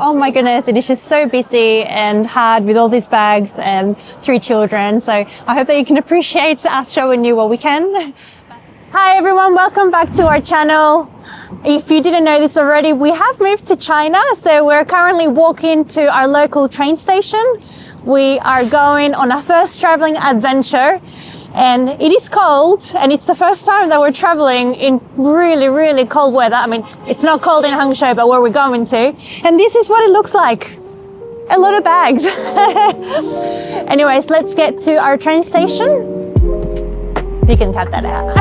oh my goodness, it is just so busy and hard with all these bags and 3 children. So I hope that you can appreciate us showing you what we can. Hi everyone, welcome back to our channel. If you didn't know this already, we have moved to China. So we're currently walking to our local train station. We are going on our first traveling adventure. And it is cold, and it's the first time that we're traveling in really, really cold weather. I mean, it's not cold in Hangzhou, but where we're going to. And this is what it looks like. A lot of bags. Anyways, let's get to our train station. You can cut that out.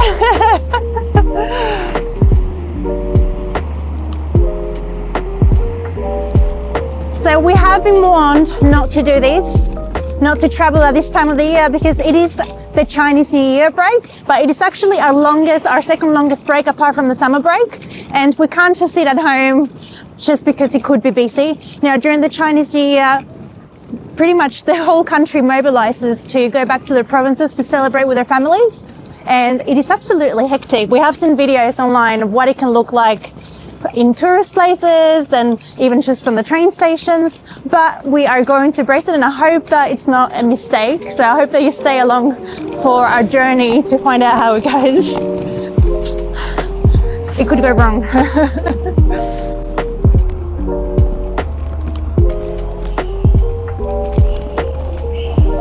So we have been warned not to do this, not to travel at this time of the year, because it is the Chinese New Year break, but it is actually our second longest break apart from the summer break. And we can't just sit at home just because it could be busy. Now, during the Chinese New Year, pretty much the whole country mobilizes to go back to their provinces to celebrate with their families. And it is absolutely hectic. We have seen videos online of what it can look like in tourist places and even just on the train stations, but we are going to brace it, and I hope that it's not a mistake. So I hope that you stay along for our journey to find out how it goes. It could go wrong.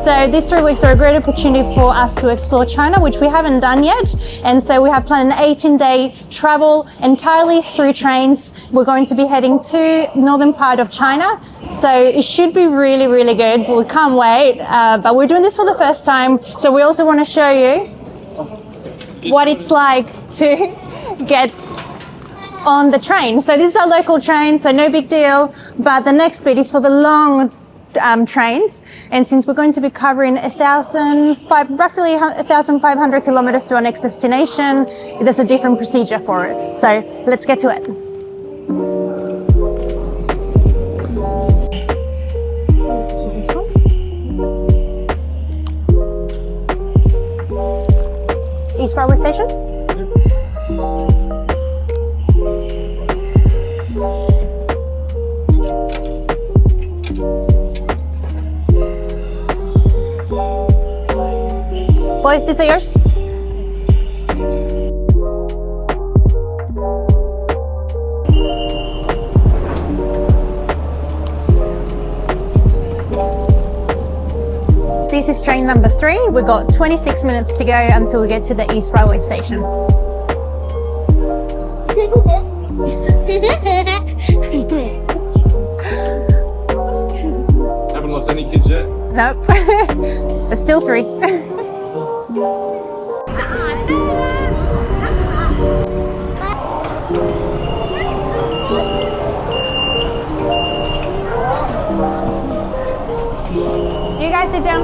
So these 3 weeks are a great opportunity for us to explore China, which we haven't done yet. And so we have planned an 18-day travel entirely through trains. We're going to be heading to northern part of China. So it should be really, really good. We can't wait. But we're doing this for the first time. So we also want to show you what it's like to get on the train. So this is our local train, so no big deal. But the next bit is for the long trains, and since we're going to be covering roughly 1,500 kilometers to our next destination, there's a different procedure for it. So let's get to it. East Railway Station? Boys, these are yours. This is train number 3. We've got 26 minutes to go until we get to the East Railway Station. Haven't lost any kids yet? Nope. There's still 3. You guys sit down.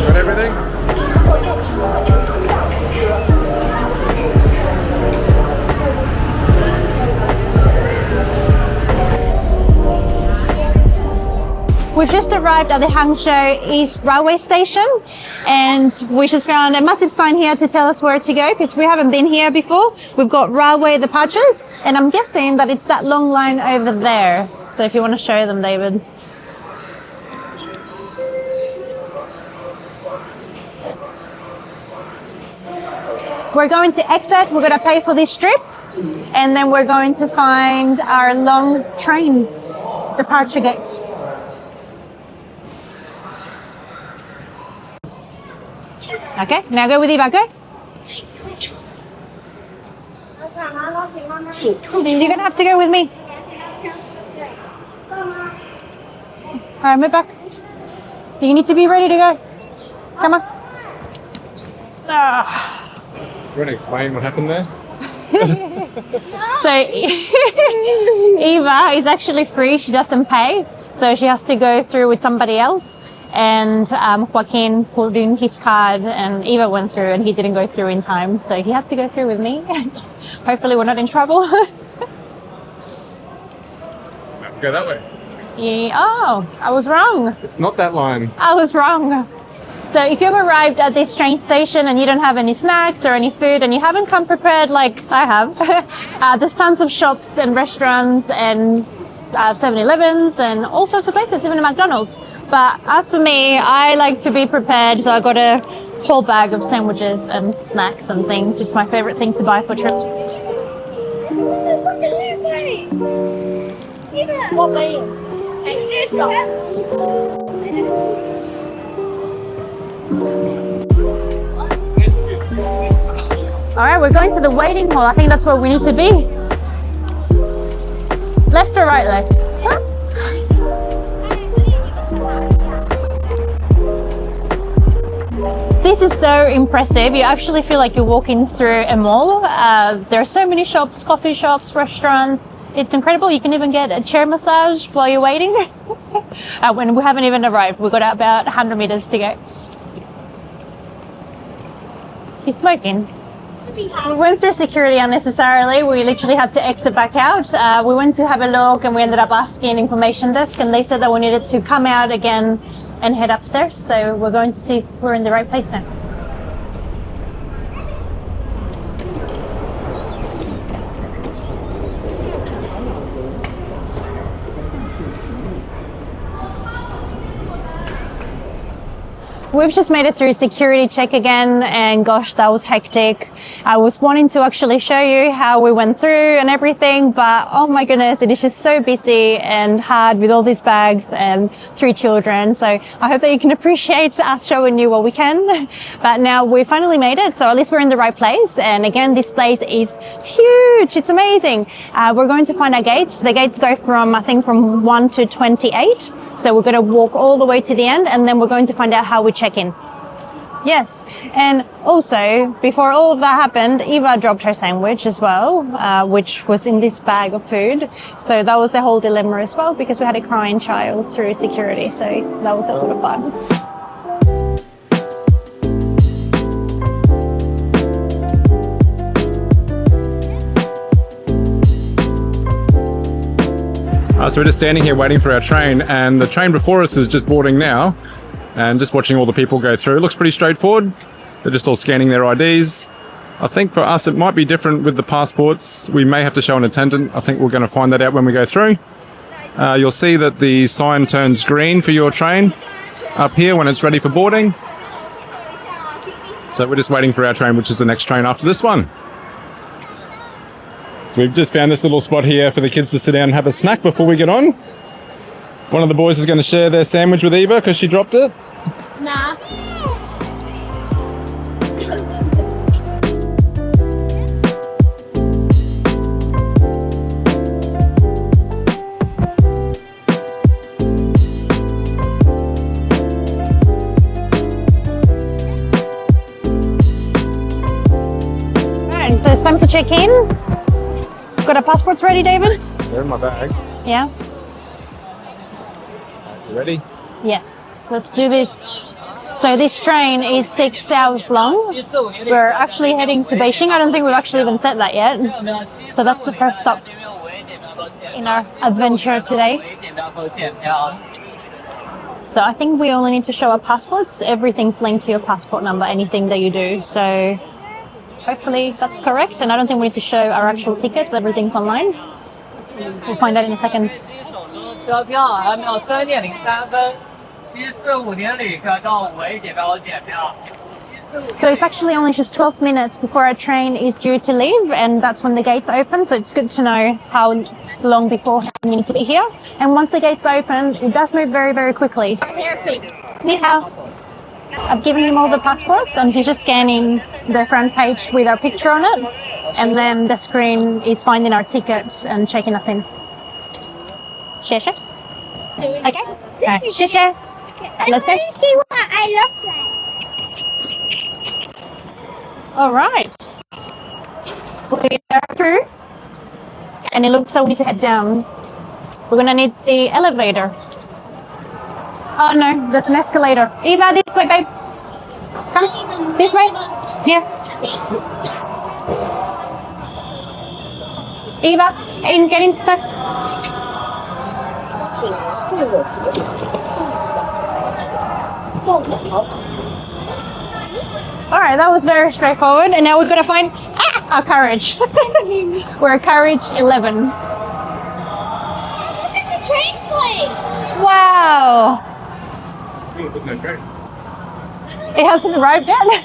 Got everything? We've just arrived at the Hangzhou East Railway Station, and we just found a massive sign here to tell us where to go because we haven't been here before. We've got railway departures, and I'm guessing that it's that long line over there. So if you want to show them, David. We're going to exit, we're going to pay for this strip, and then we're going to find our long train departure gate. Okay, now go with Eva, okay? You're gonna have to go with me. All right, move back. You need to be ready to go. Come on. You want to explain what happened there? So Eva is actually free, she doesn't pay, so she has to go through with somebody else. and Joaquin put in his card, and Eva went through, and he didn't go through in time, so he had to go through with me. Hopefully we're not in trouble. Go that way. Yeah. Oh, I was wrong. It's not that line. I was wrong. So if you've arrived at this train station and you don't have any snacks or any food and you haven't come prepared like I have, there's tons of shops and restaurants and 7-Elevens and all sorts of places, even a McDonald's. But as for me, I like to be prepared, so I got a whole bag of sandwiches and snacks and things. It's my favorite thing to buy for trips. Look at this thing. What way? This All right, we're going to the waiting hall. I think that's where we need to be. Left or right leg? This is so impressive. You actually feel like you're walking through a mall. There are so many shops, coffee shops, restaurants. It's incredible. You can even get a chair massage while you're waiting. When we haven't even arrived, we've got about 100 meters to go. He's smoking. We went through security unnecessarily. We literally had to exit back out. We went to have a look and we ended up asking an information desk, and they said that we needed to come out again and head upstairs. So we're going to see if we're in the right place now. We've just made it through security check again, and gosh, that was hectic. I was wanting to actually show you how we went through and everything, but oh my goodness, it is just so busy and hard with all these bags and 3 children. So I hope that you can appreciate us showing you what we can. But now we finally made it, so at least we're in the right place. And again, this place is huge. It's amazing. We're going to find our gates. The gates go from, I think, from 1 to 28. So we're going to walk all the way to the end, and then we're going to find out how we check in. Yes, and also before all of that happened, Eva dropped her sandwich as well, which was in this bag of food. So that was the whole dilemma as well, because we had a crying child through security. So that was a lot of fun. So we're just standing here waiting for our train, and the train before us is just boarding now, and just watching all the people go through. It looks pretty straightforward. They're just all scanning their IDs. I think for us it might be different with the passports. We may have to show an attendant. I think we're going to find that out when we go through. You'll see that the sign turns green for your train up here when it's ready for boarding. So we're just waiting for our train, which is the next train after this one. So we've just found this little spot here for the kids to sit down and have a snack before we get on. One of the boys is going to share their sandwich with Eva because she dropped it. Nah. Alright, so it's time to check in. Got our passports ready, David? They're in my bag. Yeah? You ready? Yes, let's do this. So this train is 6 hours long. We're actually heading to Beijing. I don't think we've actually even said that yet. So that's the first stop in our adventure today. So I think we only need to show our passports. Everything's linked to your passport number, anything that you do. So hopefully that's correct. And I don't think we need to show our actual tickets. Everything's online. We'll find out in a second. So it's actually only just 12 minutes before our train is due to leave, and that's when the gates open. So it's good to know how long before you need to be here. And once the gates open, it does move very, very quickly. Ni hao. I've given him all the passports, and he's just scanning the front page with our picture on it, and then the screen is finding our ticket and checking us in. Xie xie. Okay. All right. Xie xie. Let's go. See what I look like. All right. We are through, and it looks like we need to head down. We're gonna need the elevator. Oh no, there's an escalator. Eva, this way, babe. Come, this way. Here. Eva, in, get inside. All right, that was very straightforward. And now we've got to find our carriage. We're at carriage 11. Look at the train plane. Wow. There's no train. It hasn't arrived yet. Mom,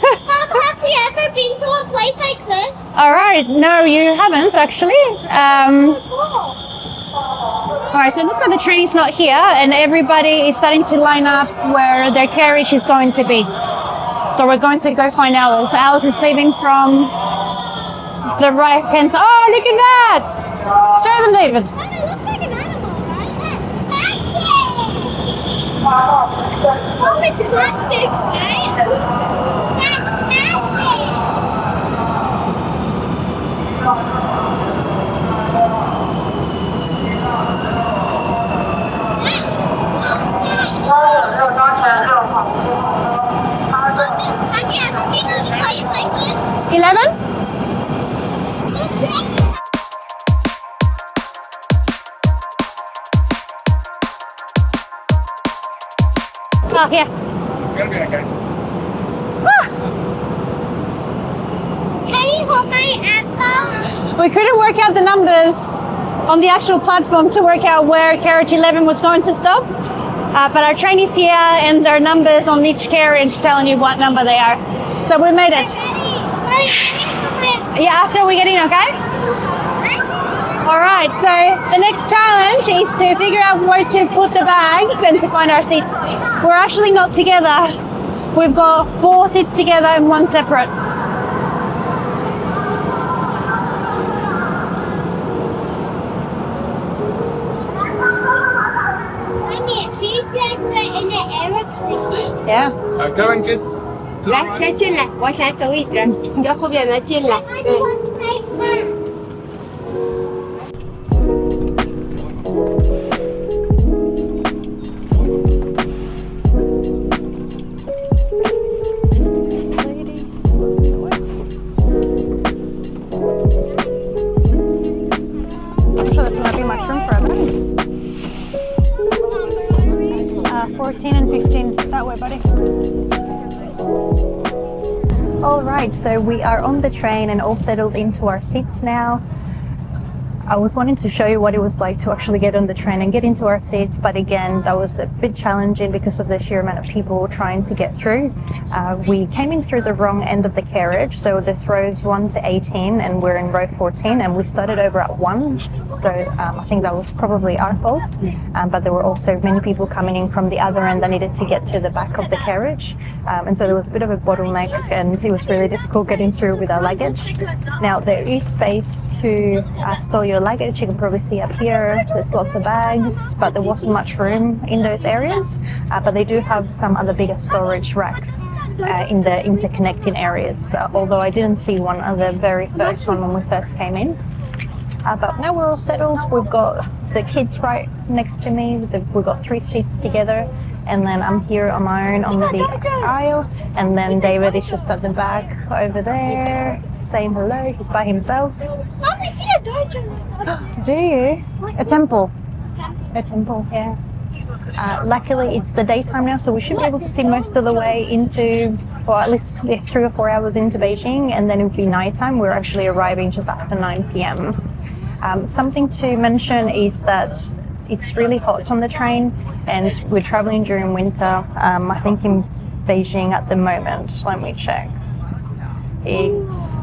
have we ever been to a place like this? All right. No, you haven't actually. Cool. All right, so it looks like the train is not here and everybody is starting to line up where their carriage is going to be. So we're going to go find ours. Ours is leaving from the right hand side. Oh, look at that! Show them, David. Mom, it looks like an animal, right? That's massive! Mom, it's massive, right? That's massive! Have you ever been to a place like this? 11? Oh, here. Gonna be okay. Can you hold my apple? We couldn't work out the numbers on the actual platform to work out where carriage 11 was going to stop. But our train is here and there are numbers on each carriage telling you what number they are. So we made it. Yeah, after we get in, okay? All right, so the next challenge is to figure out where to put the bags and to find our seats. We're actually not together. We've got 4 seats together and 1 separate. In the aeroplane. Yeah. Going, kids. Đấy, xe trên này, qua xe số ít rồi. Cho không biết là trên này. I'm sure there's not be much room for a bag. 14 and 15, that way, buddy. All right, so we are on the train and all settled into our seats now. I was wanting to show you what it was like to actually get on the train and get into our seats, but again, that was a bit challenging because of the sheer amount of people trying to get through. We came in through the wrong end of the carriage, so this rows 1 to 18 and we're in row 14 and we started over at 1, so I think that was probably our fault, but there were also many people coming in from the other end that needed to get to the back of the carriage, and so there was a bit of a bottleneck and it was really difficult getting through with our luggage. Now there is space to store your luggage. You can probably see up here there's lots of bags, but there wasn't much room in those areas, but they do have some other bigger storage racks in the interconnecting areas, although I didn't see one on the very first one when we first came in. But now we're all settled. We've got the kids right next to me. We've got 3 seats together, and then I'm here on my own on the aisle, and then David is just at the back over there saying hello. He's by himself. Mom, we see a dojo. Do you? A temple. A temple, yeah. Luckily it's the daytime now, so we should be able to see most of the way into, or at least 3 or 4 hours into Beijing, and then it will be nighttime. We're actually arriving just after 9 p.m. Something to mention is that it's really hot on the train and we're traveling during winter. I think in Beijing at the moment, let me check, it's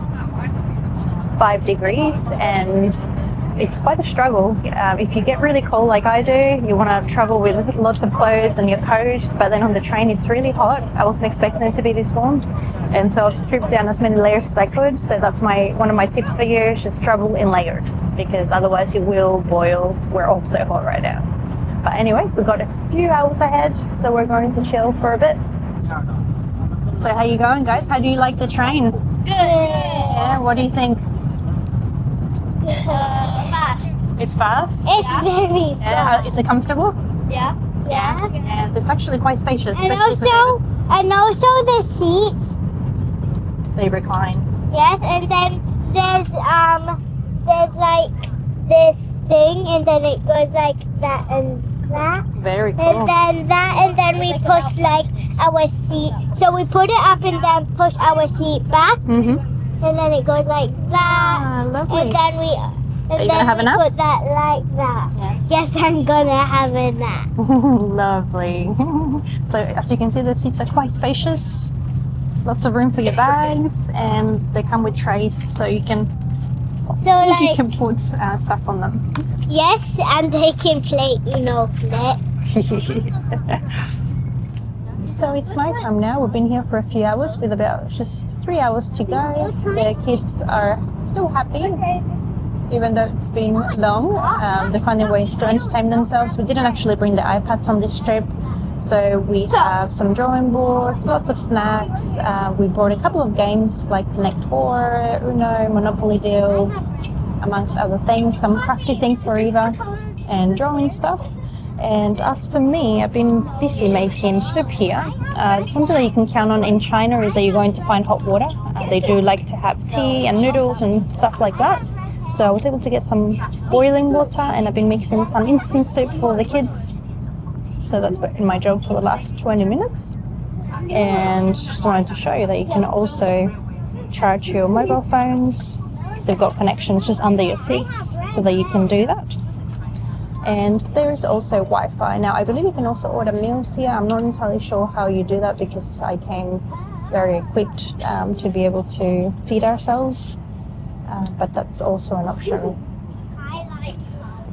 5 degrees and it's quite a struggle. If you get really cold like I do, you want to travel with lots of clothes and your coat, but then on the train it's really hot. I wasn't expecting it to be this warm, and so I've stripped down as many layers as I could. So that's one of my tips for you, is just travel in layers, because otherwise you will boil. We're all so hot right now. But anyways, we've got a few hours ahead, so we're going to chill for a bit. So how you going, guys? How do you like the train? Good. Yeah, what do you think? Fast. It's fast? It's very fast. Yeah, is it comfortable? Yeah. Yeah. And it's actually quite spacious. And especially also the seats. they recline. Yes, and then there's like this thing, and then it goes like that and that. Very cool. And then that, and then we push like our seat. So we put it up and then push our seat back, Mm-hmm. and then it goes like that. Ah, lovely. And then we Are you gonna have a nap? put that like that. Yeah. Yes, I'm gonna have a nap. Lovely. So as you can see, the seats are quite spacious. Lots of room for your bags, and they come with trays, so you can So you like can put stuff on them. yes, and they can play flip. So it's nighttime now. We've been here for a few hours with about just 3 hours to go. The kids are still happy, even though it's been long. They're finding ways to entertain themselves. We didn't actually bring the iPads on this trip, so we have some drawing boards, lots of snacks. We brought a couple of games like Connect 4, Uno, Monopoly Deal, amongst other things, some crafty things for Eva, and drawing stuff. And as for me, I've been busy making soup here. Something that you can count on in China is that you're going to find hot water. They do like to have tea and noodles and stuff like that. So I was able to get some boiling water, and I've been mixing some instant soup for the kids. So that's been my job for the last 20 minutes. And just wanted to show you that you can also charge your mobile phones. They've got connections just under your seats so that you can do that. And there is also Wi-Fi. Now, I believe you can also order meals here. I'm not entirely sure how you do that because I came very equipped to be able to feed ourselves. But that's also an option.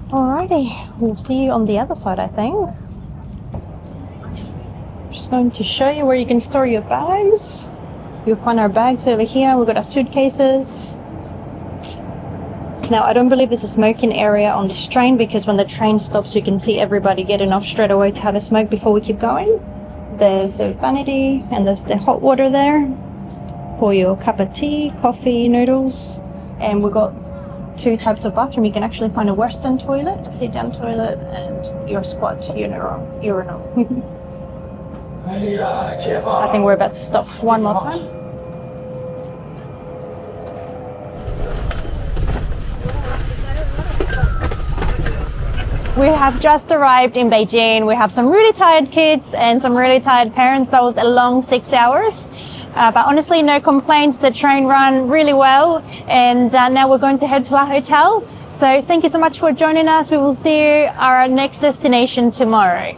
Alrighty, we'll see you on the other side, I think. Just going to show you where you can store your bags. You'll find our bags over here. We've got our suitcases. Now, I don't believe there's a smoking area on this train because when the train stops, you can see everybody getting off straight away to have a smoke before we keep going. There's a vanity and there's the hot water there for your cup of tea, coffee, noodles. And we've got 2 types of bathroom. You can actually find a Western toilet, a sit-down toilet, and your squat urinal. I think we're about to stop one more time. We have just arrived in Beijing. We have some really tired kids and some really tired parents. That was a long 6 hours. But honestly, no complaints. The train ran really well. And now we're going to head to our hotel. So thank you so much for joining us. We will see you at our next destination tomorrow.